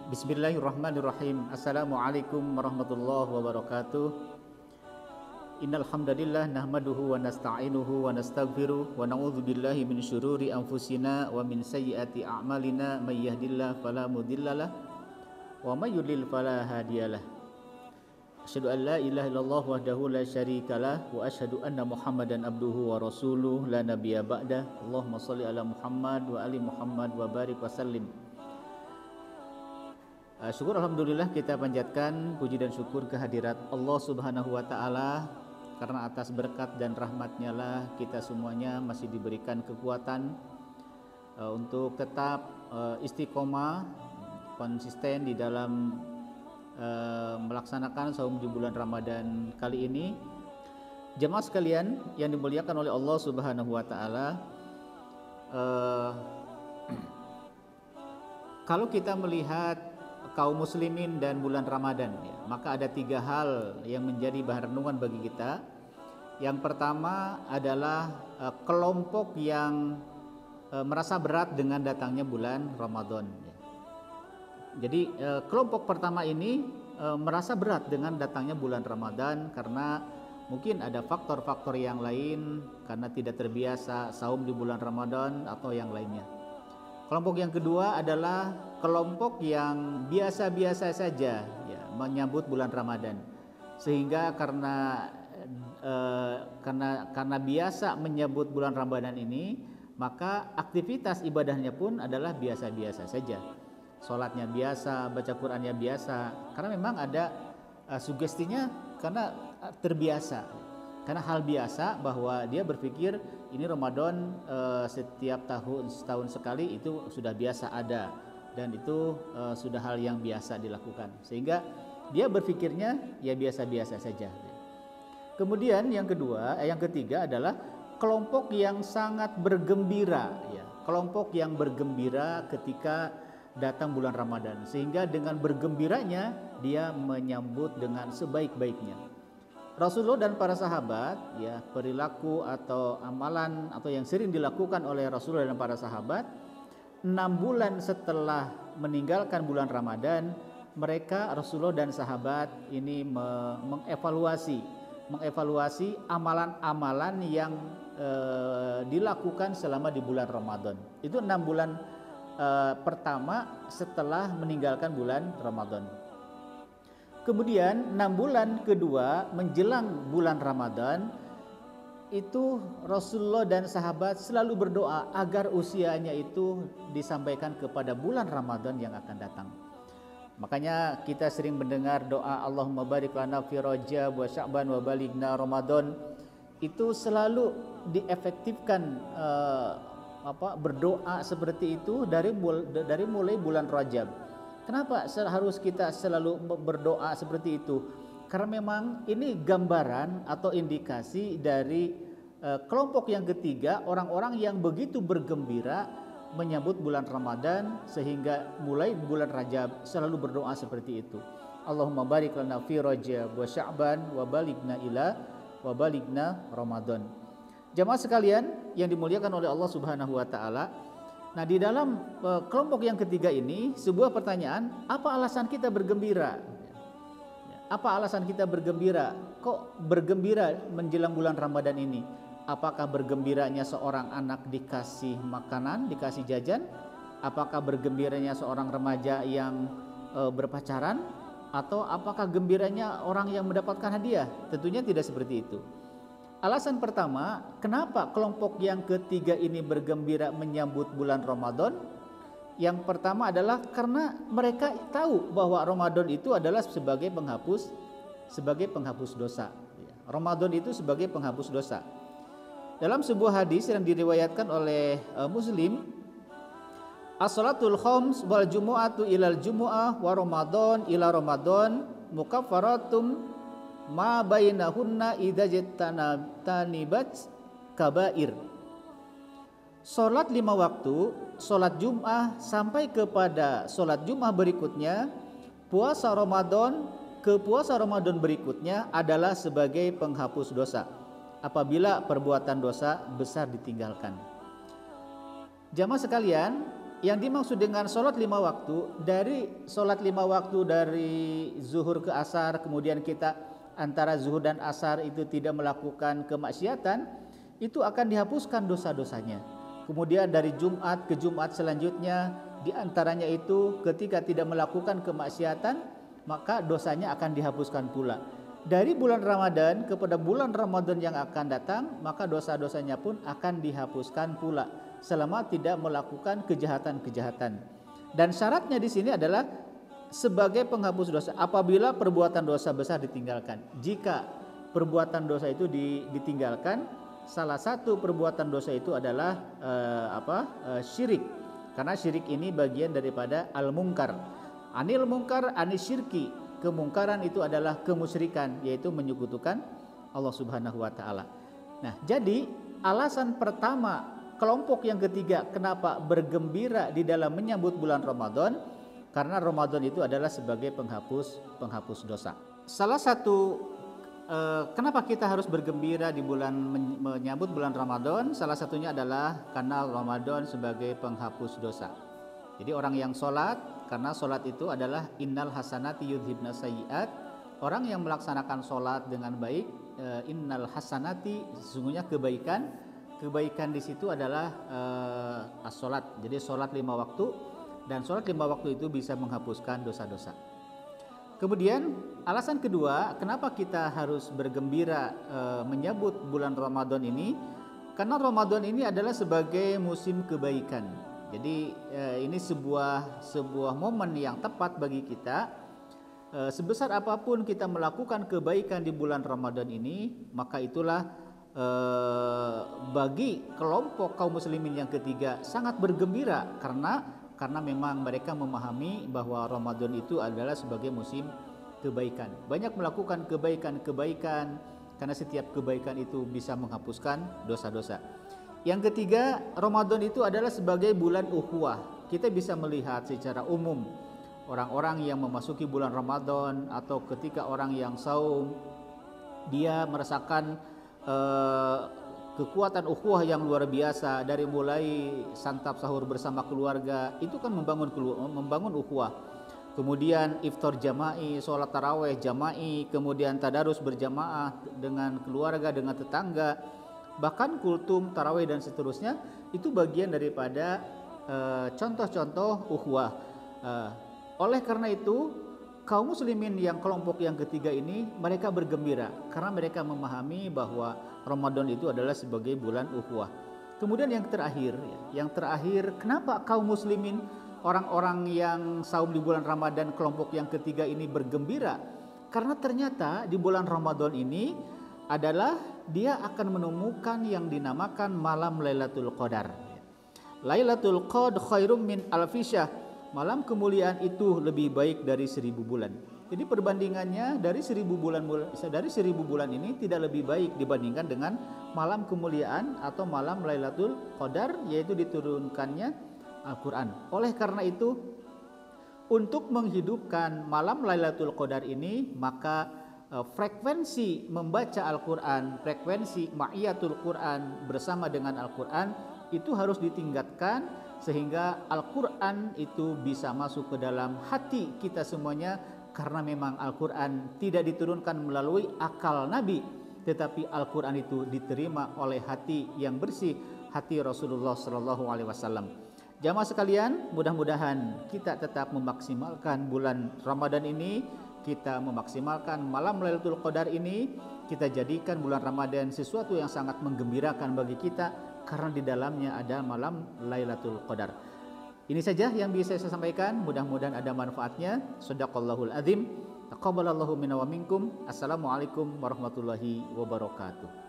Bismillahirrahmanirrahim. Assalamualaikum warahmatullahi wabarakatuh. Innal hamdalillah nahmaduhu wa nasta'inuhu wa nastaghfiruh wa na'udzu billahi min syururi anfusina wa min sayyiati a'malina may yahdihillahu fala mudhillalah wa may yudlil fala hadiyalah. Asyhadu an la ilaha illallah wahdahu la syarikalah wa asyhadu anna Muhammadan abduhu wa rasuluh la nabiyya ba'dah. Allahumma shalli ala Muhammad wa ali Muhammad wa barik wa sallim. Syukur alhamdulillah kita panjatkan puji dan syukur kehadirat Allah Subhanahu wa taala, karena atas berkat dan rahmatnya lah kita semuanya masih diberikan kekuatan untuk tetap istiqomah konsisten di dalam melaksanakan saum di bulan Ramadan kali ini. Jemaah sekalian yang dimuliakan oleh Allah Subhanahu wa taala, kalau kita melihat kaum muslimin dan bulan Ramadan, ya, maka ada 3 hal yang menjadi bahan renungan bagi kita. Yang pertama adalah kelompok yang merasa berat dengan datangnya bulan Ramadan, ya. Jadi kelompok pertama ini merasa berat dengan datangnya bulan Ramadan karena mungkin ada faktor-faktor yang lain, karena tidak terbiasa saum di bulan Ramadan atau yang lainnya. Kelompok yang kedua adalah kelompok yang biasa-biasa saja, ya, menyambut bulan Ramadan, sehingga karena biasa menyambut bulan Ramadan ini, maka aktivitas ibadahnya pun adalah biasa-biasa saja. Sholatnya biasa, baca Qur'annya biasa, karena memang ada sugestinya, karena terbiasa, karena hal biasa bahwa dia berpikir ini Ramadan setiap setahun sekali, itu sudah biasa ada, dan itu sudah hal yang biasa dilakukan, sehingga dia berpikirnya ya biasa-biasa saja. Kemudian yang ketiga adalah kelompok yang sangat bergembira, ya, kelompok yang bergembira ketika datang bulan Ramadan, sehingga dengan bergembiranya dia menyambut dengan sebaik-baiknya. Rasulullah dan para sahabat, ya, perilaku atau amalan atau yang sering dilakukan oleh Rasulullah dan para sahabat 6 bulan setelah meninggalkan bulan Ramadan, mereka Rasulullah dan sahabat ini mengevaluasi amalan-amalan yang dilakukan selama di bulan Ramadan. Itu 6 bulan pertama setelah meninggalkan bulan Ramadan. Kemudian 6 bulan kedua menjelang bulan Ramadan, itu Rasulullah dan sahabat selalu berdoa agar usianya itu disampaikan kepada bulan Ramadan yang akan datang. Makanya kita sering mendengar doa Allahumma barik lana fi Rajab wa Sya'ban wa balighna Ramadan. Itu selalu diefektifkan berdoa seperti itu dari mulai bulan Rajab. Kenapa harus kita selalu berdoa seperti itu? Karena memang ini gambaran atau indikasi dari kelompok yang ketiga, orang-orang yang begitu bergembira menyambut bulan Ramadan, sehingga mulai bulan Rajab selalu berdoa seperti itu. Allahumma barik lana fi Rajab wa Sya'ban wa balighna Ramadan. Jamaah sekalian yang dimuliakan oleh Allah Subhanahu wa taala, nah, di dalam kelompok yang ketiga ini sebuah pertanyaan, apa alasan kita bergembira? Apa alasan kita bergembira? Kok bergembira menjelang bulan Ramadan ini? Apakah bergembiranya seorang anak dikasih makanan, dikasih jajan? Apakah bergembiranya seorang remaja yang berpacaran? Atau apakah gembiranya orang yang mendapatkan hadiah? Tentunya tidak seperti itu. Alasan pertama, kenapa kelompok yang ketiga ini bergembira menyambut bulan Ramadan? Yang pertama adalah karena mereka tahu bahwa Ramadan itu adalah sebagai penghapus dosa. Ramadan itu sebagai penghapus dosa. Dalam sebuah hadis yang diriwayatkan oleh Muslim, as-salatul khams wal jumu'atu ilal jumu'ah wa Ramadan ila Ramadan mukaffaratum ma bainahunna idza tanibat kabair. Salat 5 waktu, salat Jumat sampai kepada salat Jumat berikutnya, puasa Ramadan ke puasa Ramadan berikutnya adalah sebagai penghapus dosa apabila perbuatan dosa besar ditinggalkan. Jamaah sekalian, yang dimaksud dengan sholat 5 waktu, dari sholat 5 waktu dari zuhur ke asar, kemudian kita antara zuhur dan asar itu tidak melakukan kemaksiatan, itu akan dihapuskan dosa-dosanya. Kemudian dari Jumat ke Jumat selanjutnya, diantaranya itu ketika tidak melakukan kemaksiatan, maka dosanya akan dihapuskan pula. Dari bulan Ramadan kepada bulan Ramadan yang akan datang, maka dosa-dosanya pun akan dihapuskan pula selama tidak melakukan kejahatan-kejahatan. Dan syaratnya di sini adalah sebagai penghapus dosa apabila perbuatan dosa besar ditinggalkan. Jika perbuatan dosa itu ditinggalkan, salah satu perbuatan dosa itu adalah syirik. Karena syirik ini bagian daripada al-munkar. Anil munkar anis syirki. Kemungkaran itu adalah kemusyrikan, yaitu menyekutukan Allah Subhanahu wa taala. Nah, jadi alasan pertama kelompok yang ketiga kenapa bergembira di dalam menyambut bulan Ramadan, karena Ramadan itu adalah sebagai penghapus dosa. Salah satu kenapa kita harus bergembira di bulan menyambut bulan Ramadan, salah satunya adalah karena Ramadan sebagai penghapus dosa. Jadi orang yang sholat, karena sholat itu adalah innal hasanati yudhibna sayyiat, orang yang melaksanakan sholat dengan baik, innal hasanati, sesungguhnya kebaikan di situ adalah as-sholat. Jadi sholat 5 waktu, dan sholat 5 waktu itu bisa menghapuskan dosa-dosa. Kemudian alasan kedua kenapa kita harus bergembira menyambut bulan Ramadan ini, karena Ramadan ini adalah sebagai musim kebaikan. Jadi ini sebuah momen yang tepat bagi kita. Sebesar apapun kita melakukan kebaikan di bulan Ramadan ini, maka itulah bagi kelompok kaum muslimin yang ketiga sangat bergembira karena memang mereka memahami bahwa Ramadan itu adalah sebagai musim kebaikan. Banyak melakukan kebaikan-kebaikan karena setiap kebaikan itu bisa menghapuskan dosa-dosa. Yang ketiga, Ramadan itu adalah sebagai bulan ukhuwah. Kita bisa melihat secara umum orang-orang yang memasuki bulan Ramadan atau ketika orang yang saum, dia merasakan kekuatan ukhuwah yang luar biasa. Dari mulai santap sahur bersama keluarga, itu kan membangun ukhuwah. Kemudian iftar jama'i, sholat taraweh jama'i, kemudian tadarus berjamaah dengan keluarga, dengan tetangga, bahkan kultum, taraweh dan seterusnya, itu bagian daripada contoh-contoh ukhuwah. Oleh karena itu, kaum muslimin yang kelompok yang ketiga ini, mereka bergembira karena mereka memahami bahwa Ramadan itu adalah sebagai bulan ukhuwah. Kemudian yang terakhir, kenapa kaum muslimin, orang-orang yang saum di bulan Ramadan, kelompok yang ketiga ini bergembira? Karena ternyata di bulan Ramadan ini adalah dia akan menemukan yang dinamakan malam Lailatul Qadar. Lailatul Qadar khairum min alfisyahr. Malam kemuliaan itu lebih baik dari 1000 bulan. Jadi perbandingannya dari 1000 bulan ini tidak lebih baik dibandingkan dengan malam kemuliaan atau malam Lailatul Qadar, yaitu diturunkannya Al-Quran. Oleh karena itu, untuk menghidupkan malam Lailatul Qadar ini, maka frekuensi membaca Al-Quran, frekuensi ma'iyatul Quran bersama dengan Al-Quran itu harus ditingkatkan sehingga Al-Quran itu bisa masuk ke dalam hati kita semuanya, karena memang Al-Quran tidak diturunkan melalui akal Nabi, tetapi Al-Quran itu diterima oleh hati yang bersih, hati Rasulullah SAW. Jamaah sekalian, mudah-mudahan kita tetap memaksimalkan bulan Ramadan ini, kita memaksimalkan malam Lailatul Qadar ini, kita jadikan bulan Ramadan sesuatu yang sangat menggembirakan bagi kita karena di dalamnya ada malam Lailatul Qadar. Ini saja yang bisa saya sampaikan, mudah-mudahan ada manfaatnya. Shadaqallahul azim. Taqabbalallahu minna wa minkum. Assalamualaikum warahmatullahi wabarakatuh.